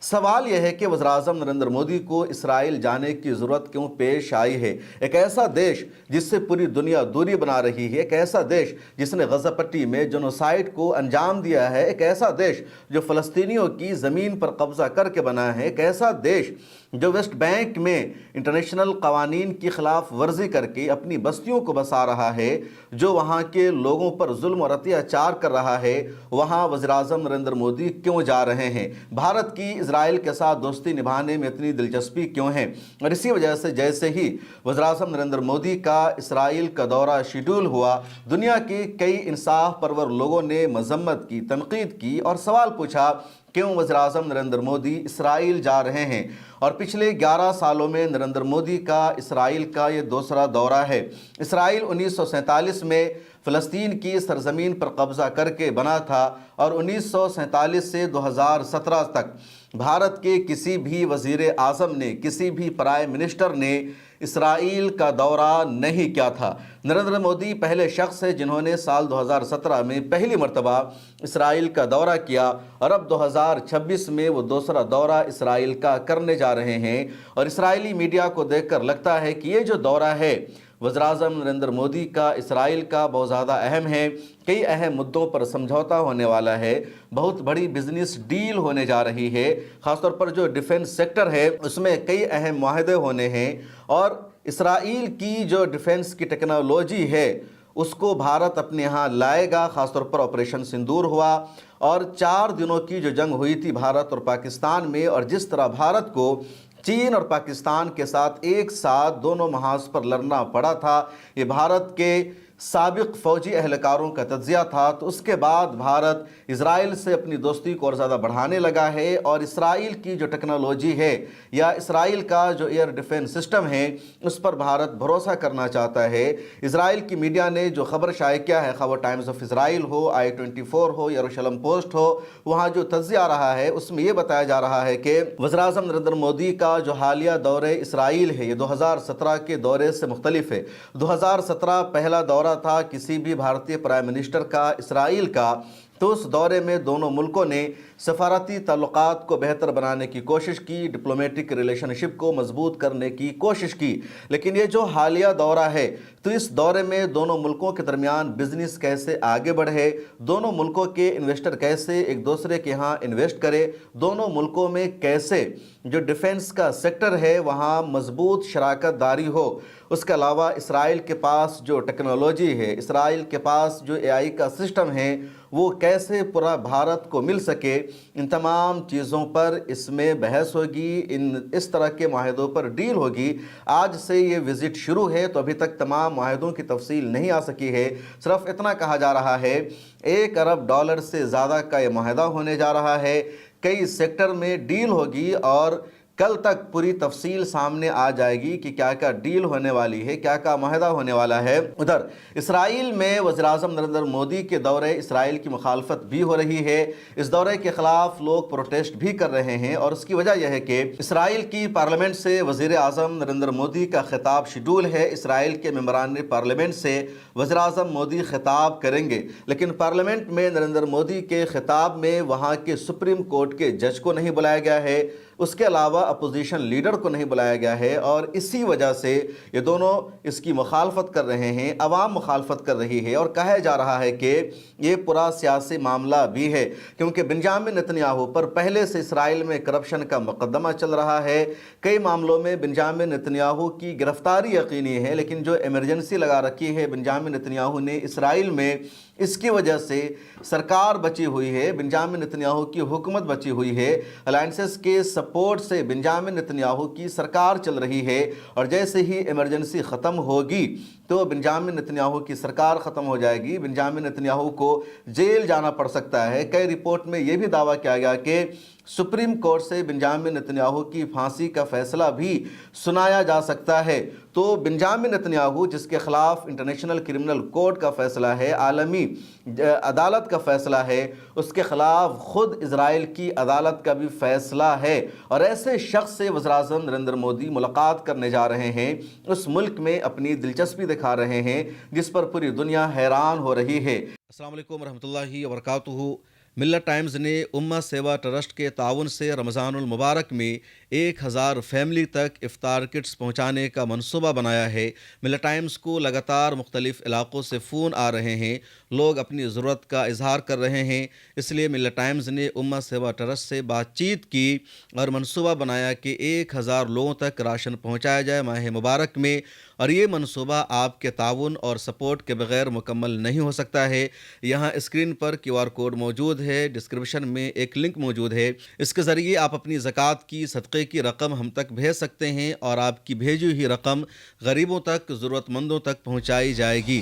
सवाल यह है कि वज़ीर-ए-आज़म नरेंद्र मोदी को इसराइल जाने की ज़रूरत क्यों पेश आई है। एक ऐसा देश जिससे पूरी दुनिया दूरी बना रही है, एक ऐसा देश जिसने गज़ा पट्टी में जेनोसाइड को अंजाम दिया है, एक ऐसा देश जो फ़लस्तीनियों की ज़मीन पर कब्ज़ा करके बना है, एक ऐसा देश जो वेस्ट बैंक में इंटरनेशनल कवानीन की खिलाफ वर्जी करके अपनी बस्तियों को बसा रहा है, जो वहाँ के लोगों पर जुल्म और अत्याचार कर रहा है, वहाँ वज़ीर-ए-आज़म नरेंद्र मोदी क्यों जा रहे हैं। भारत की इजराइल के साथ दोस्ती निभाने में इतनी दिलचस्पी क्यों है। और इसी वजह से जैसे ही वज़ीर-ए-आज़म नरेंद्र मोदी का इसराइल का दौरा शेड्यूल हुआ, दुनिया के कई इंसाफ परवर लोगों ने मजम्मत की, तनकीद की और सवाल पूछा क्यों वज़ीर-ए-आज़म नरेंद्र मोदी इसराइल जा रहे हैं। और पिछले 11 सालों में नरेंद्र मोदी का इसराइल का ये दूसरा दौरा है। इसराइल 1947 में फ़लस्तीन की सरज़मीन पर कब्ज़ा करके बना था और 1947 से 2017 तक भारत के किसी भी वज़ीर आज़म ने, किसी भी प्राइम मिनिस्टर ने इसराइल का दौरा नहीं किया था। नरेंद्र मोदी पहले शख्स है जिन्होंने साल 2017 में पहली मर्तबा इसराइल का दौरा किया और अब 2026 में वो दूसरा दौरा इसराइल का करने जा रहे हैं। और इसराइली मीडिया को देखकर लगता है कि ये जो दौरा है वज़ीर-ए-आज़म नरेंद्र मोदी का इसराइल का बहुत ज़्यादा अहम है। कई अहम मुद्दों पर समझौता होने वाला है, बहुत बड़ी बिजनेस डील होने जा रही है। ख़ासतौर पर जो डिफेंस सेक्टर है उसमें कई अहम माहदे होने हैं और इसराइल की जो डिफेंस की टेक्नोलॉजी है उसको भारत अपने यहाँ लाएगा। ख़ासतौर पर ऑपरेशन सिंदूर हुआ और 4 दिनों की जो जंग हुई थी भारत और पाकिस्तान में, और जिस तरह भारत को चीन और पाकिस्तान के साथ एक साथ दोनों महाज पर लड़ना पड़ा था, ये भारत के साबिक फ़ौजी एहलकारों का तज्ज़िया था। तो उसके बाद भारत इजराइल से अपनी दोस्ती को और ज़्यादा बढ़ाने लगा है और इसराइल की जो टेक्नोलॉजी है या इसराइल का जो एयर डिफेंस सिस्टम है उस पर भारत भरोसा करना चाहता है। इसराइल की मीडिया ने जो खबर शाये किया है, खबर टाइम्स ऑफ इसराइल हो, I24 हो, यरूशलेम पोस्ट हो, वहाँ जो तज्ज़िया आ रहा है उसमें ये बताया जा रहा है कि वज़ीर-ए-आज़म नरेंद्र मोदी का जो हालिया दौरे इसराइल है ये 2017 के दौरे से मुख्तलिफ है। 2017 पहला दौरा था किसी भी भारतीय प्राइम मिनिस्टर का इसराइल का, तो उस दौरे में दोनों मुल्कों ने सफारती ताल्लुकात को बेहतर बनाने की कोशिश की, डिप्लोमेटिक रिलेशनशिप को मजबूत करने की कोशिश की। लेकिन ये जो हालिया दौरा है तो इस दौरे में दोनों मुल्कों के दरमियान बिजनेस कैसे आगे बढ़े, दोनों मुल्कों के इन्वेस्टर कैसे एक दूसरे के यहाँ इन्वेस्ट करें, दोनों मुल्कों में कैसे जो डिफेंस का सेक्टर है वहाँ मजबूत शराकत दारी हो। उसके अलावा इसराइल के पास जो टेक्नोलॉजी है, इसराइल के पास जो AI का सिस्टम है वो कैसे पूरा भारत को मिल सके, इन तमाम चीज़ों पर इसमें बहस होगी, इस तरह के माहदों पर डील होगी। आज से ये विज़िट शुरू है तो अभी तक तमाम माहदों की तफसील नहीं आ सकी है। सिर्फ इतना कहा जा रहा है $1 अरब से ज़्यादा का ये माहदा होने जा रहा है, कई सेक्टर में डील होगी और कल तक पूरी तफसील सामने आ जाएगी कि क्या क्या डील होने वाली है, क्या क्या माहदा होने वाला है। उधर इसराइल में वज़ीर-ए-आज़म नरेंद्र मोदी के दौरे इसराइल की मुखालफत भी हो रही है। इस दौरे के ख़िलाफ़ लोग प्रोटेस्ट भी कर रहे हैं और उसकी वजह यह है कि इसराइल की पार्लियामेंट से वज़ीर-ए-आज़म नरेंद्र मोदी का खिताब शेड्यूल है। इसराइल के मेंबरान पार्लियामेंट से वज़ीर-ए-आज़म मोदी खिताब करेंगे, लेकिन पार्लियामेंट में नरेंद्र मोदी के खिताब में वहाँ के सुप्रीम कोर्ट के जज को नहीं बुलाया गया है, उसके अलावा अपोजिशन लीडर को नहीं बुलाया गया है और इसी वजह से ये दोनों इसकी मुखालफत कर रहे हैं, अवाम मुखालफत कर रही है। और कहा जा रहा है कि ये पूरा सियासी मामला भी है क्योंकि बेंजामिन नेतन्याहू पर पहले से इसराइल में करप्शन का मुकदमा चल रहा है। कई मामलों में बेंजामिन नेतन्याहू की गिरफ्तारी यकीनी है, लेकिन जो इमरजेंसी लगा रखी है बेंजामिन नेतन्याहू ने इसराइल में, इसकी वजह से सरकार बची हुई है, बेंजामिन नेतन्याहू की हुकूमत बची हुई है। अलायंसेस के सपोर्ट से बेंजामिन नेतन्याहू की सरकार चल रही है और जैसे ही इमरजेंसी ख़त्म होगी तो बेंजामिन नेतन्याहू की सरकार ख़त्म हो जाएगी, बेंजामिन नेतन्याहू को जेल जाना पड़ सकता है। कई रिपोर्ट में यह भी दावा किया गया कि सुप्रीम कोर्ट से बेंजामिन नेतन्याहू की फांसी का फैसला भी सुनाया जा सकता है। तो बेंजामिन नेतन्याहू जिसके खिलाफ इंटरनेशनल क्रिमिनल कोर्ट का फैसला है, आलमी अदालत का फैसला है, उसके खिलाफ खुद इजराइल की अदालत का भी फैसला है और ऐसे शख्स से वज़ीर-ए-आज़म नरेंद्र मोदी मुलाकात करने जा रहे हैं, उस मुल्क में अपनी दिलचस्पी दिखा रहे हैं जिस पर पूरी दुनिया हैरान हो रही है। अस्सलाम वालेकुम रहमतुल्लाहि व बरकातुहू। ملت ٹائمز نے امہ سیوا ٹرسٹ کے تعاون سے رمضان المبارک میں 1000 فیملی تک افطار کٹس پہنچانے کا منصوبہ بنایا ہے۔ ملت ٹائمز کو لگاتار مختلف علاقوں سے فون آ رہے ہیں، لوگ اپنی ضرورت کا اظہار کر رہے ہیں، اس لیے ملت ٹائمز نے امہ سیوا ٹرسٹ سے بات چیت کی اور منصوبہ بنایا کہ 1000 لوگوں تک راشن پہنچایا جائے ماہ مبارک میں، اور یہ منصوبہ آپ کے تعاون اور سپورٹ کے بغیر مکمل نہیں ہو سکتا ہے۔ یہاں اسکرین پر QR کوڈ موجود ہے، ڈسکرپشن میں ایک لنک موجود ہے، اس کے ذریعے آپ اپنی زکوٰۃ کی، صدقے کی رقم ہم تک بھیج سکتے ہیں اور آپ کی بھیجی ہوئی رقم غریبوں تک، ضرورت مندوں تک پہنچائی جائے گی۔